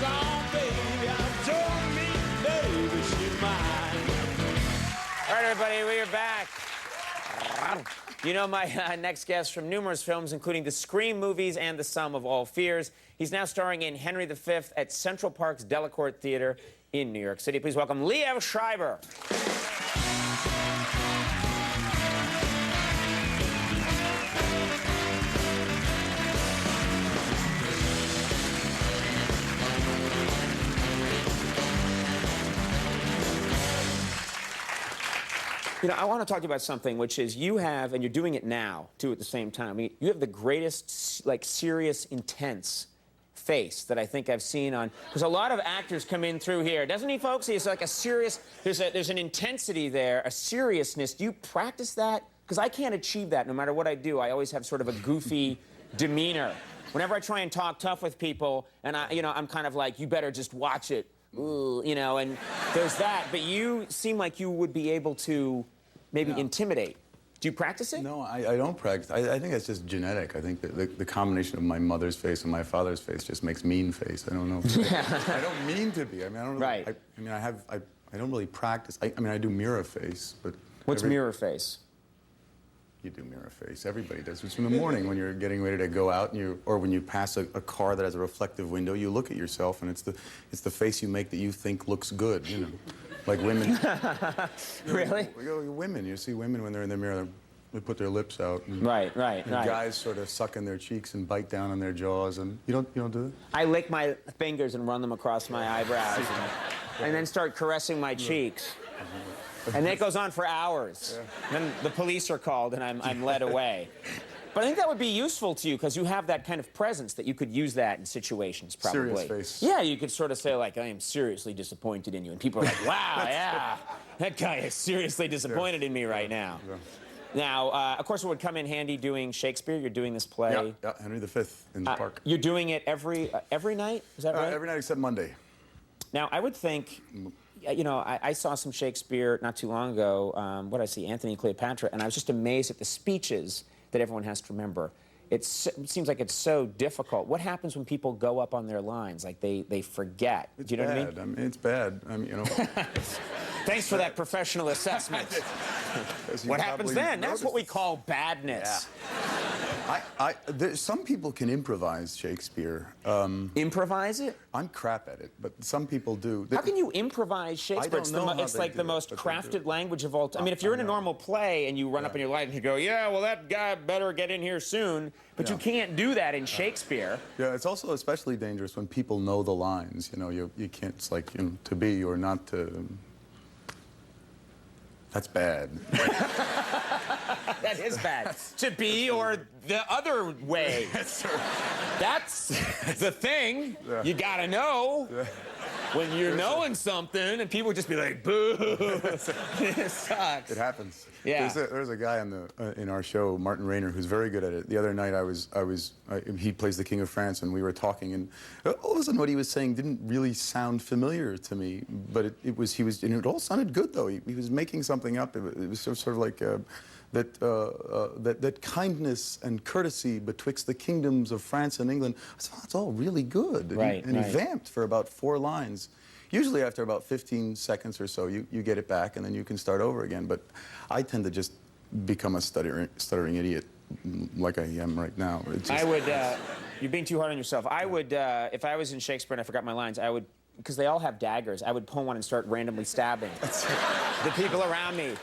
gone, baby. I told me, baby, she's mine. All right, everybody, we are back. You know my next guest from numerous films, including the Scream movies and The Sum of All Fears. He's now starring in Henry V at Central Park's Delacorte Theater in New York City. Please welcome Liev Schreiber. You know, I want to talk to you about something, which is you have, and you're doing it now, too, at the same time. I mean, you have the greatest, like, serious, intense face that I think I've seen on... Because a lot of actors come in through here. Doesn't he, folks? He's like a serious... There's an intensity there, a seriousness. Do you practice that? Because I can't achieve that no matter what I do. I always have sort of a goofy demeanor. Whenever I try and talk tough with people, and I'm kind of like, you better just watch it. Ooh, you know, and there's that. But you seem like you would be able to maybe intimidate. Do you practice it? No, I don't practice. I think that's just genetic. I think that the combination of my mother's face and my father's face just makes mean face. I don't know. I don't mean to be. I mean, I don't know. Right. I don't really practice. I mean, I do mirror face, but... What's mirror face? You do mirror face. Everybody does. It's in the morning when you're getting ready to go out, and or when you pass a car that has a reflective window, you look at yourself, and it's the face you make that you think looks good. You know, like women. Really? Women. You see women when they're in the mirror, they put their lips out. And, right. And guys sort of suck in their cheeks and bite down on their jaws, and you don't do that. I lick my fingers and run them across my eyebrows, and then start caressing my cheeks. And then it goes on for hours. Yeah. Then the police are called, and I'm led away. But I think that would be useful to you, because you have that kind of presence that you could use that in situations, probably. Serious face. Yeah, you could sort of say, like, I am seriously disappointed in you. And people are like, wow, yeah, that guy is seriously disappointed in me right now. Yeah. Now, of course, it would come in handy doing Shakespeare. You're doing this play. Yeah, Henry V in the park. You're doing it every night? Is that right? Every night except Monday. Now, I would think... You know, I saw some Shakespeare not too long ago. What did I see? Anthony and Cleopatra, and I was just amazed at the speeches that everyone has to remember. It seems like it's so difficult. What happens when people go up on their lines? Like they forget. It's Do you know bad. what I mean? It's bad. I mean, you know. Thanks for that professional assessment. What happens then? That's what we call badness. Yeah. Some people can improvise Shakespeare. Improvise it? I'm crap at it, but some people do. How can you improvise Shakespeare? It's like the most crafted language of all time. I mean, if you're in a normal play and you run up in your line and you go, yeah, well, that guy better get in here soon, but you can't do that in Shakespeare. Yeah, it's also especially dangerous when people know the lines. You know, you can't, it's like, you know, to be or not to... That's bad. That is bad. To be or the other way. That's the thing. Yeah. You gotta know when you're knowing something, and people just be like, boo. It sucks. It happens. Yeah. There's a guy in our show, Martin Rayner, who's very good at it. The other night, he plays the King of France, and we were talking, and all of a sudden, what he was saying didn't really sound familiar to me, but it all sounded good though. He was making something up. It was sort of like that kindness and courtesy betwixt the kingdoms of France and England. I thought, that's all really good. And he vamped for about 4 lines. Usually after about 15 seconds or so, you get it back, and then you can start over again. But I tend to just become a stuttering idiot like I am right now. I would, you're being too hard on yourself. I would, if I was in Shakespeare and I forgot my lines, I would, because they all have daggers, I would pull one and start randomly stabbing the people around me.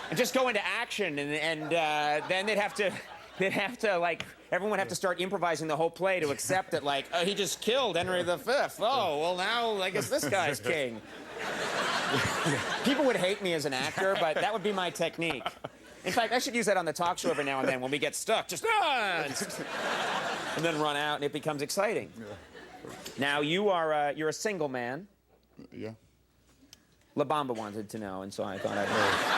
And just go into action, and then they'd have to, like, everyone would have to start improvising the whole play to accept that, like, he just killed Henry V. Oh, well, now I guess this guy's king. People would hate me as an actor, but that would be my technique. In fact, I should use that on the talk show every now and then when we get stuck. Just run! And then run out, and it becomes exciting. Yeah. Now, you're a single man. Yeah. La Bamba wanted to know, and so I thought I'd heard.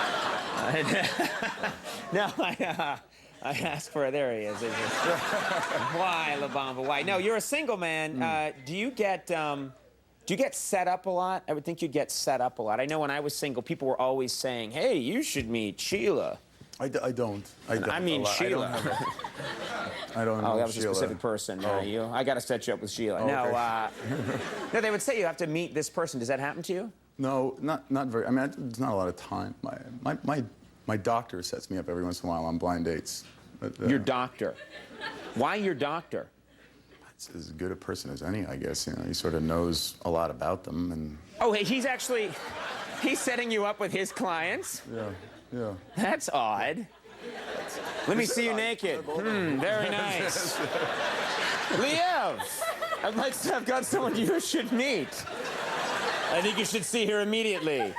No, I asked for it. There he is. Why, La Bamba? Why? No, you're a single man. Do you get set up a lot? I would think you'd get set up a lot. I know when I was single, people were always saying, hey, you should meet Sheila. I don't. I mean Sheila. I don't know Oh, that was Sheila. a specific person. Oh. I got to set you up with Sheila. Oh, No, okay. no, they would say you have to meet this person. Does that happen to you? No, not very. I mean, there's not a lot of time. My doctor sets me up every once in a while on blind dates. But, Your doctor. Why your doctor? It's as good a person as any, I guess. You know, he sort of knows a lot about them, and. Oh, hey, he's setting you up with his clients? Yeah. That's odd. Let me see you naked. Very nice. Liev, I've got someone you should meet. I think you should see her immediately.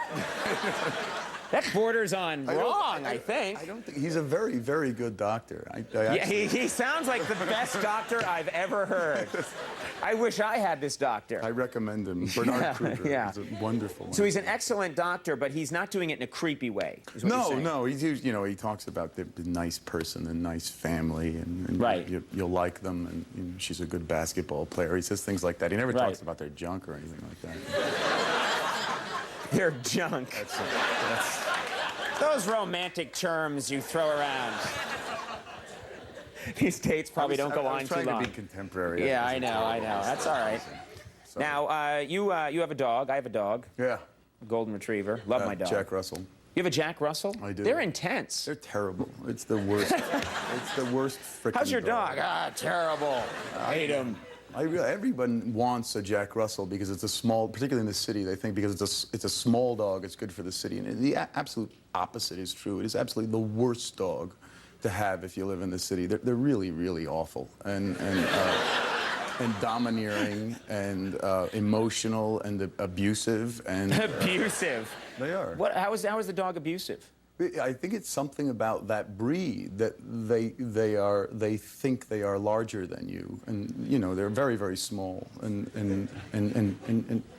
That borders on wrong, I think. I don't think he's a very, very good doctor. Yeah, he sounds like the best doctor I've ever heard. I wish I had this doctor. I recommend him. Bernard Kruger. Yeah. He's a wonderful. So he's an excellent doctor, but he's not doing it in a creepy way. Is what you're saying. No. He talks about the nice person and nice family, and right. You'll like them, and you know, she's a good basketball player. He says things like that. He never Right. talks about their junk or anything like that. They're junk. That's Those romantic terms you throw around. These dates probably don't go on too long. I was trying to be contemporary. Yeah, I know. That's all right. So. Now, you have a dog. I have a dog. Yeah. Golden Retriever. Love my dog. Jack Russell. You have a Jack Russell? I do. They're intense. They're terrible. It's the worst. It's the worst freaking. How's your dog? Ah, terrible. I hate him. Everyone wants a Jack Russell because it's a small, particularly in the city. They think because it's a small dog, it's good for the city. And the absolute opposite is true. It is absolutely the worst dog to have if you live in the city. They're really, really awful and domineering and emotional and abusive and abusive. They are. How is the dog abusive? I think it's something about that breed that they think they are larger than you, and you know they're very, very small and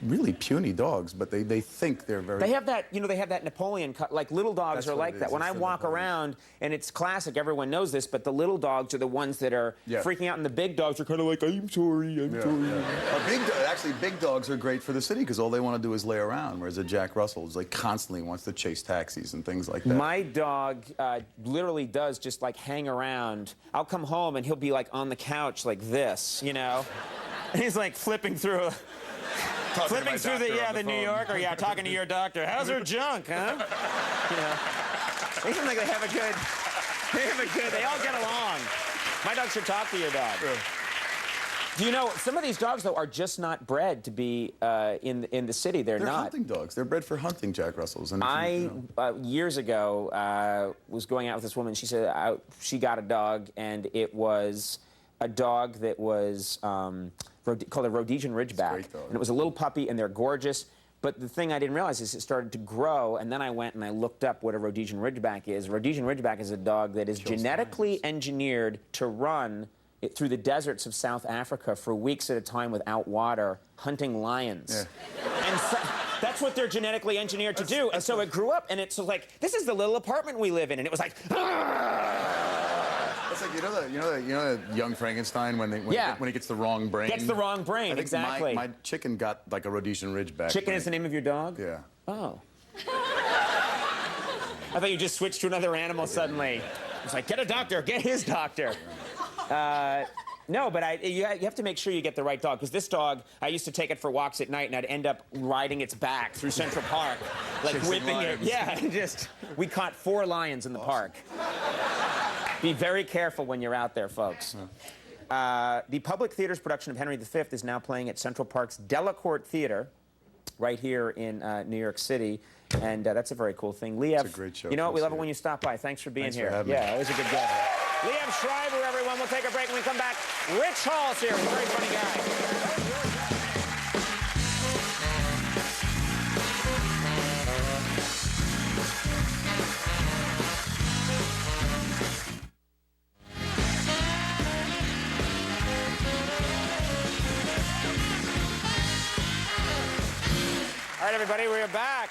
really puny dogs, but they think they're very. They have that Napoleon cut. Like little dogs are like that. When I walk around, and it's classic, everyone knows this, but the little dogs are the ones that are freaking out, and the big dogs are kind of like, I'm sorry. Actually, big dogs are great for the city because all they want to do is lay around, whereas a Jack Russell is like constantly wants to chase taxis and things like that. My dog literally does just like hang around. I'll come home and he'll be like on the couch like this, you know? And he's like flipping through the New Yorker, talking to your doctor. How's her junk, huh? You know? They seem like they have a good, they all get along. My dog should talk to your dog. Yeah. Do you know, some of these dogs, though, are just not bred to be in the city. They're not. Hunting dogs. They're bred for hunting Jack Russells. And years ago, was going out with this woman. She said she got a dog, and it was a dog that was called a Rhodesian Ridgeback. And it was a little puppy, and they're gorgeous. But the thing I didn't realize is it started to grow, and then I went and I looked up what a Rhodesian Ridgeback is. A Rhodesian Ridgeback is a dog that is genetically engineered to run through the deserts of South Africa for weeks at a time without water, hunting lions. Yeah. And so, that's what they're genetically engineered to do. And so it grew up, and it's like, this is the little apartment we live in. And it was like, It's like, you know the Young Frankenstein when he gets the wrong brain? Gets the wrong brain, exactly. My chicken got like a Rhodesian Ridgeback. Chicken is the name of your dog? Yeah. Oh. I thought you just switched to another animal suddenly. It's like, get a doctor, get his doctor. No, but you have to make sure you get the right dog, because this dog, I used to take it for walks at night, and I'd end up riding its back through Central Park, like whipping it. Yeah, and we caught 4 lions in the park. Be very careful when you're out there, folks. The Public Theater's production of Henry V is now playing at Central Park's Delacorte Theater, right here in New York City, and that's a very cool thing. Liev, it's a great show. You know what? We love it when you stop by. Thanks for being here. For having me. Yeah, it was a good guest. Liev Schreiber, everyone. We'll take a break. When we come back, Rich Hall's here. Very funny guy. All right, everybody, we're back.